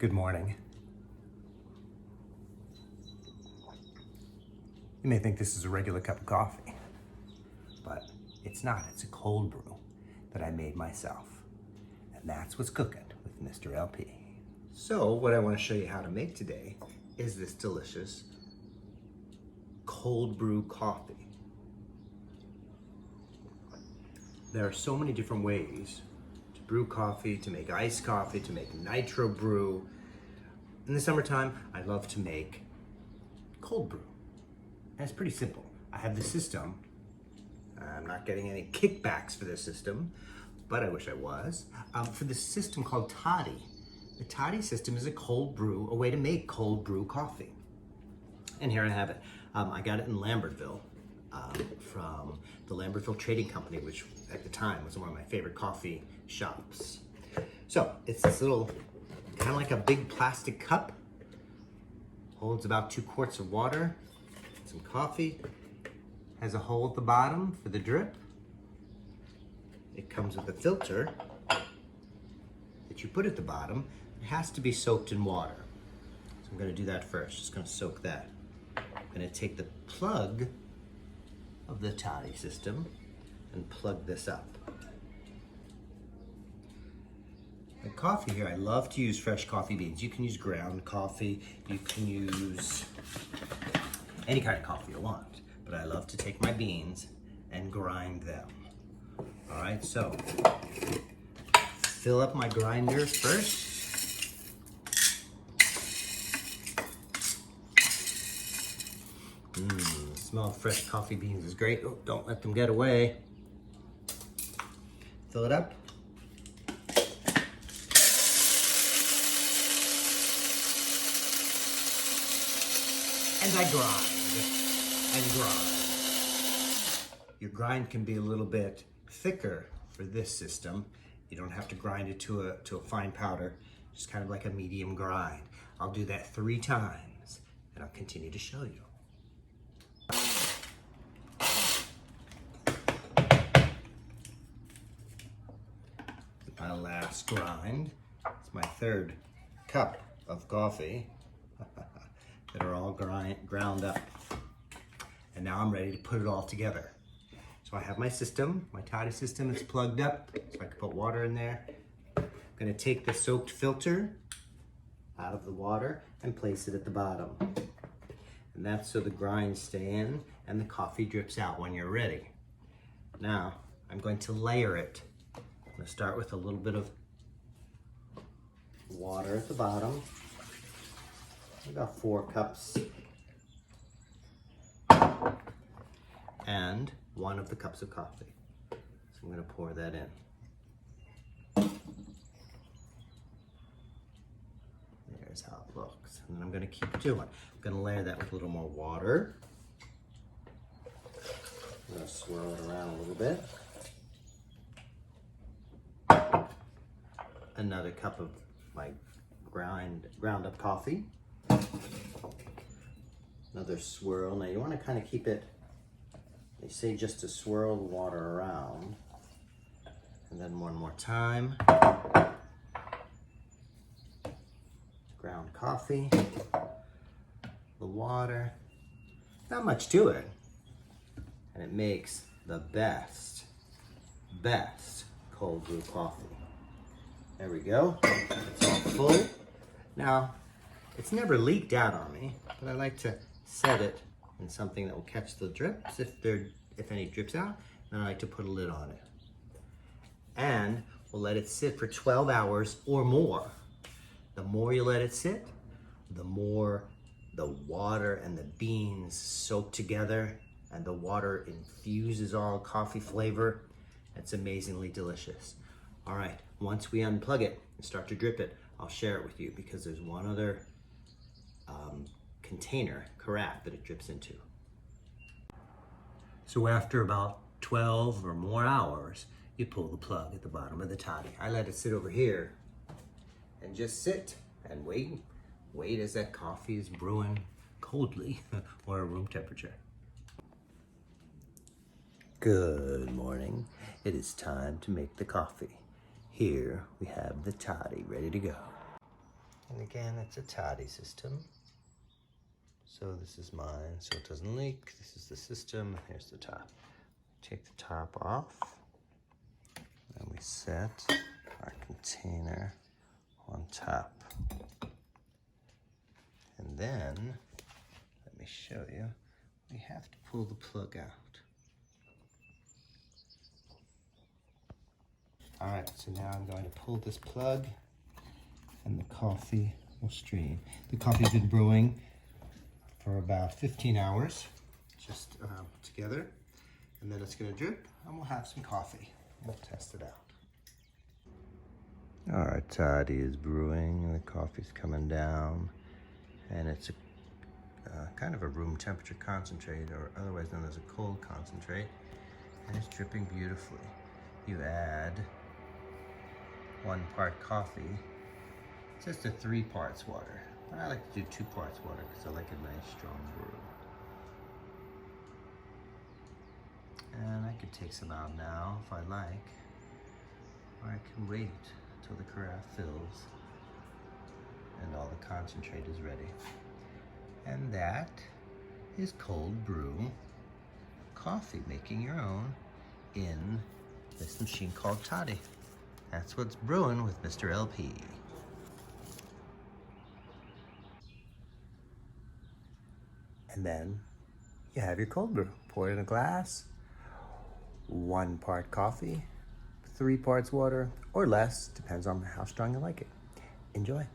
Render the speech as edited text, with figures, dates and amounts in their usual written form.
Good morning. You may think this is a regular cup of coffee, but it's not. It's a cold brew that I made myself. And that's what's cooking with Mr. LP. So what I want to show you how to make today is this delicious cold brew coffee. There are so many different ways to brew coffee, to make iced coffee, to make nitro brew. In the summertime, I love to make cold brew. And it's pretty simple. I have the system. I'm not getting any kickbacks for this system, but I wish I was. For this system called Toddy. The Toddy system is a cold brew, a way to make cold brew coffee. And here I have it. I got it in Lambertville from the Lambertville Trading Company, which at the time was one of my favorite coffee shops. So it's this little, kind of like a big plastic cup. Holds about 2 quarts of water, some coffee, has a hole at the bottom for the drip. It comes with a filter that you put at the bottom. It has to be soaked in water. So I'm gonna do that first, just gonna soak that. I'm gonna take the plug of the Toddy system and plug this up. The coffee here, I love to use fresh coffee beans. You can use ground coffee, you can use any kind of coffee you want, but I love to take my beans and grind them. All right, so fill up my grinder first. The smell of fresh coffee beans is great. Oh, don't let them get away. Fill it up. And I grind and grind. Your grind can be a little bit thicker for this system. You don't have to grind it to a fine powder, just kind of like a medium grind. I'll do that 3 times and I'll continue to show you. My last grind. It's my 3rd cup of coffee that are all ground up. And now I'm ready to put it all together. So I have my system, my Toddy system is plugged up, so I can put water in there. I'm gonna take the soaked filter out of the water and place it at the bottom. And that's so the grinds stay in and the coffee drips out when you're ready. Now, I'm going to layer it. I'm gonna start with a little bit of water at the bottom. About 4 cups. And 1 of the cups of coffee. So I'm gonna pour that in. There's how it looks. And then I'm gonna keep doing. I'm gonna layer that with a little more water. I'm gonna swirl it around a little bit. Another cup of my ground up coffee. Another swirl. Now you want to kind of keep it, they say just to swirl the water around. And then 1 more time. Ground coffee. The water. Not much to it. And it makes the best cold brew coffee. There we go. It's all full. Now, it's never leaked out on me, but I like to set it in something that will catch the drips if any drips out. Then I like to put a lid on it. And we'll let it sit for 12 hours or more. The more you let it sit, the more the water and the beans soak together and the water infuses all coffee flavor. It's amazingly delicious. All right, once we unplug it and start to drip it, I'll share it with you because there's one other container, carafe, that it drips into. So after about 12 or more hours, you pull the plug at the bottom of the Toddy. I let it sit over here and just sit and wait as that coffee is brewing coldly or at room temperature. Good morning. It is time to make the coffee. Here we have the Toddy ready to go. And again, it's a toddy system. So this is mine, so it doesn't leak. This is the system. Here's the top. Take the top off. And we set our container on top. And then, let me show you, we have to pull the plug out. All right, so now I'm going to pull this plug and the coffee will stream. The coffee's been brewing for about 15 hours, just together. And then it's gonna drip and we'll have some coffee. We'll test it out. All right, toddy is brewing and the coffee's coming down. And it's a kind of a room temperature concentrate, or otherwise known as a cold concentrate. And it's dripping beautifully. You add 1 part coffee. It's just a 3 parts water. I like to do 2 parts water because I like a nice strong brew. And I could take some out now if I like, or I can wait until the carafe fills and all the concentrate is ready. And that is cold brew coffee, making your own in this machine called toddy. That's what's brewing with Mr. LP. And then you have your cold brew. Pour it in a glass, 1 part coffee, 3 parts water, or less, depends on how strong you like it. Enjoy.